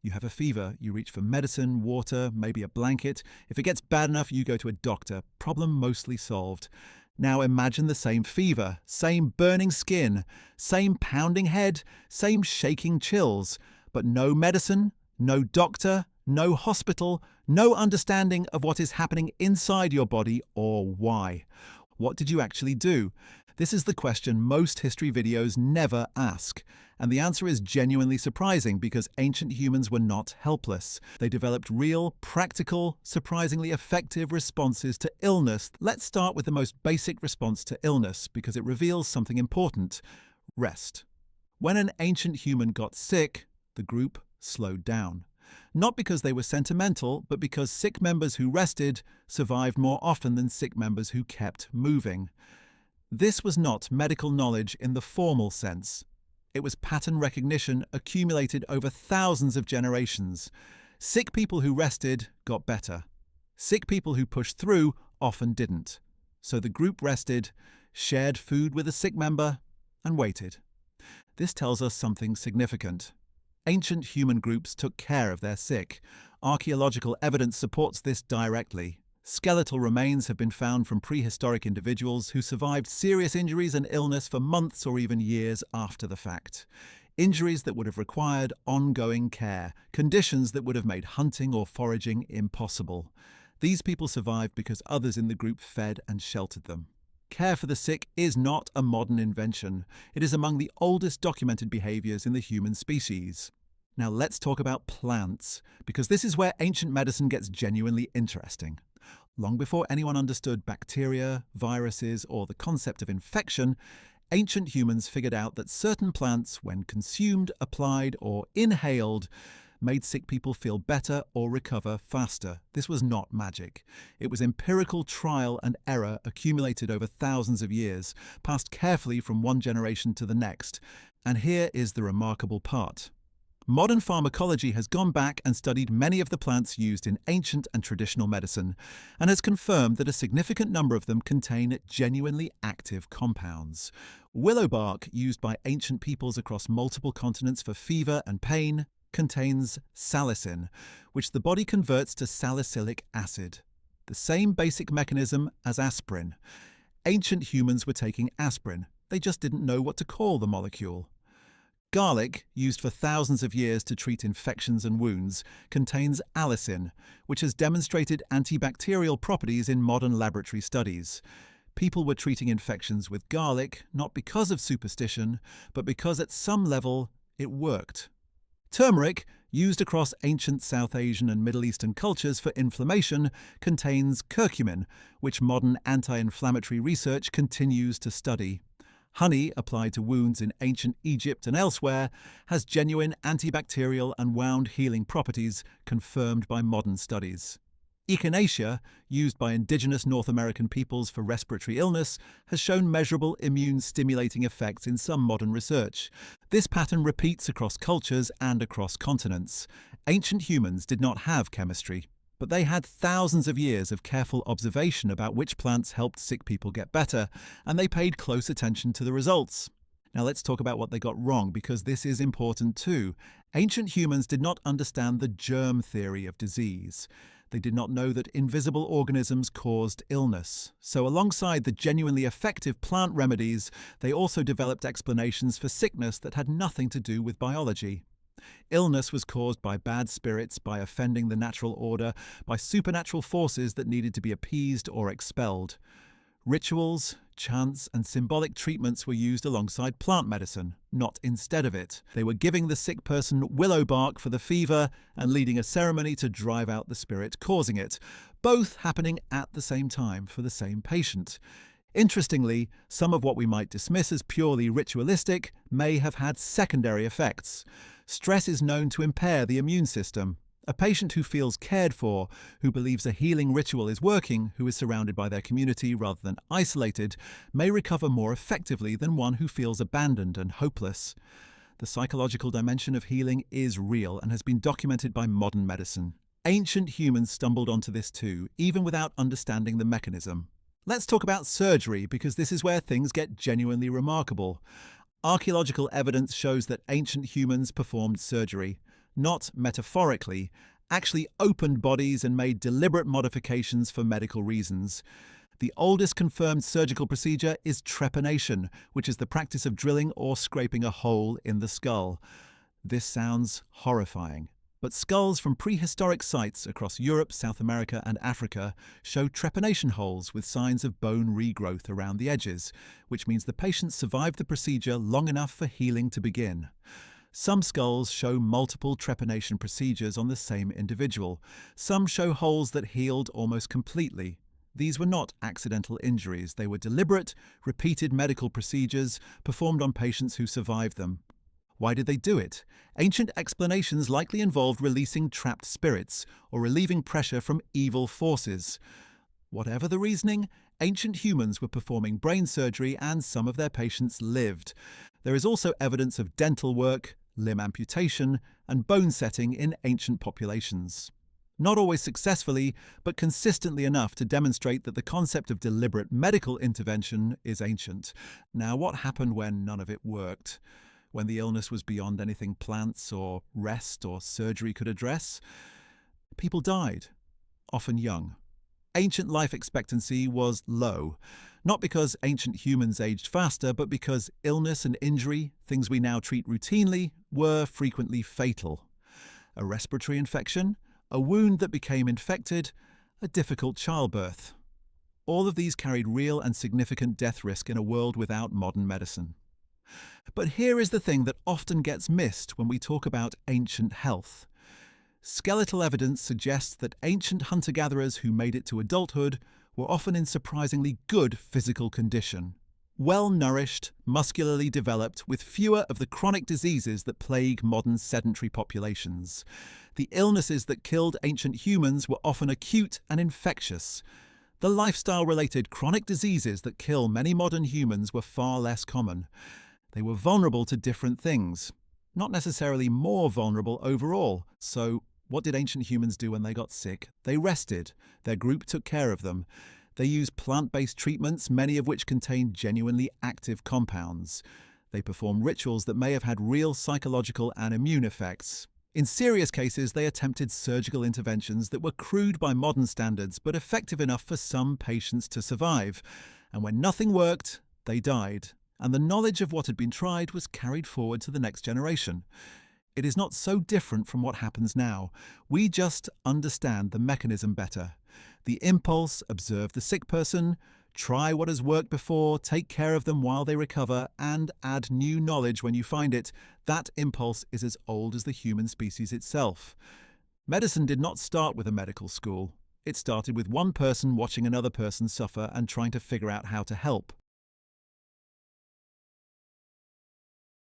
You have a fever, you reach for medicine, water, maybe a blanket. If it gets bad enough, you go to a doctor. Problem mostly solved. Now imagine the same fever, same burning skin, same pounding head, same shaking chills, but no medicine, no doctor, no hospital, no understanding of what is happening inside your body or why. What did you actually do? This is the question most history videos never ask. And the answer is genuinely surprising because ancient humans were not helpless. They developed real, practical, surprisingly effective responses to illness. Let's start with the most basic response to illness because it reveals something important: rest. When an ancient human got sick, the group slowed down. Not because they were sentimental, but because sick members who rested survived more often than sick members who kept moving. This was not medical knowledge in the formal sense. It was pattern recognition accumulated over thousands of generations. Sick people who rested got better. Sick people who pushed through often didn't. So the group rested, shared food with a sick member, and waited. This tells us something significant. Ancient human groups took care of their sick. Archaeological evidence supports this directly. Skeletal remains have been found from prehistoric individuals who survived serious injuries and illness for months or even years after the fact. Injuries that would have required ongoing care, conditions that would have made hunting or foraging impossible. These people survived because others in the group fed and sheltered them. Care for the sick is not a modern invention. It is among the oldest documented behaviors in the human species. Now let's talk about plants, because this is where ancient medicine gets genuinely interesting. Long before anyone understood bacteria, viruses, or the concept of infection, ancient humans figured out that certain plants, when consumed, applied, or inhaled, made sick people feel better or recover faster. This was not magic. It was empirical trial and error accumulated over thousands of years, passed carefully from one generation to the next. And here is the remarkable part. Modern pharmacology has gone back and studied many of the plants used in ancient and traditional medicine, and has confirmed that a significant number of them contain genuinely active compounds. Willow bark, used by ancient peoples across multiple continents for fever and pain, contains salicin, which the body converts to salicylic acid. The same basic mechanism as aspirin. Ancient humans were taking aspirin. They just didn't know what to call the molecule. Garlic, used for thousands of years to treat infections and wounds, contains allicin, which has demonstrated antibacterial properties in modern laboratory studies. People were treating infections with garlic, not because of superstition, but because at some level it worked. Turmeric, used across ancient South Asian and Middle Eastern cultures for inflammation, contains curcumin, which modern anti-inflammatory research continues to study. Honey, applied to wounds in ancient Egypt and elsewhere, has genuine antibacterial and wound healing properties confirmed by modern studies. Echinacea, used by indigenous North American peoples for respiratory illness, has shown measurable immune-stimulating effects in some modern research. This pattern repeats across cultures and across continents. Ancient humans did not have chemistry, but they had thousands of years of careful observation about which plants helped sick people get better, and they paid close attention to the results. Now let's talk about what they got wrong, because this is important too. Ancient humans did not understand the germ theory of disease. They did not know that invisible organisms caused illness. So alongside the genuinely effective plant remedies, they also developed explanations for sickness that had nothing to do with biology. Illness was caused by bad spirits, by offending the natural order, by supernatural forces that needed to be appeased or expelled. Rituals, chants, and symbolic treatments were used alongside plant medicine, not instead of it. They were giving the sick person willow bark for the fever and leading a ceremony to drive out the spirit causing it, both happening at the same time for the same patient. Interestingly, some of what we might dismiss as purely ritualistic may have had secondary effects. Stress is known to impair the immune system. A patient who feels cared for, who believes a healing ritual is working, who is surrounded by their community rather than isolated, may recover more effectively than one who feels abandoned and hopeless. The psychological dimension of healing is real and has been documented by modern medicine. Ancient humans stumbled onto this too, even without understanding the mechanism. Let's talk about surgery, because this is where things get genuinely remarkable. Archaeological evidence shows that ancient humans performed surgery. not metaphorically, actually opened bodies and made deliberate modifications for medical reasons. The oldest confirmed surgical procedure is trepanation, which is the practice of drilling or scraping a hole in the skull. This sounds horrifying, but skulls from prehistoric sites across Europe, South America, and Africa show trepanation holes with signs of bone regrowth around the edges, which means the patient survived the procedure long enough for healing to begin. Some skulls show multiple trepanation procedures on the same individual. Some show holes that healed almost completely. These were not accidental injuries. They were deliberate, repeated medical procedures performed on patients who survived them. Why did they do it? Ancient explanations likely involved releasing trapped spirits or relieving pressure from evil forces. Whatever the reasoning, ancient humans were performing brain surgery and some of their patients lived. There is also evidence of dental work, limb amputation, and bone setting in ancient populations. Not always successfully, but consistently enough to demonstrate that the concept of deliberate medical intervention is ancient. Now, what happened when none of it worked? When the illness was beyond anything plants or rest or surgery could address? People died, often young. Ancient life expectancy was low, not because ancient humans aged faster, but because illness and injury, things we now treat routinely, were frequently fatal. A respiratory infection, a wound that became infected, a difficult childbirth. All of these carried real and significant death risk in a world without modern medicine. But here is the thing that often gets missed when we talk about ancient health. Skeletal evidence suggests that ancient hunter-gatherers who made it to adulthood were often in surprisingly good physical condition. Well-nourished, muscularly developed, with fewer of the chronic diseases that plague modern sedentary populations. The illnesses that killed ancient humans were often acute and infectious. The lifestyle-related chronic diseases that kill many modern humans were far less common. They were vulnerable to different things, not necessarily more vulnerable overall. So, what did ancient humans do when they got sick? They rested. Their group took care of them. They used plant-based treatments, many of which contained genuinely active compounds. They performed rituals that may have had real psychological and immune effects. In serious cases, they attempted surgical interventions that were crude by modern standards, but effective enough for some patients to survive. And when nothing worked, they died. And the knowledge of what had been tried was carried forward to the next generation. It is not so different from what happens now. We just understand the mechanism better. The impulse, observe the sick person, try what has worked before, take care of them while they recover, and add new knowledge when you find it. That impulse is as old as the human species itself. Medicine did not start with a medical school. It started with one person watching another person suffer and trying to figure out how to help.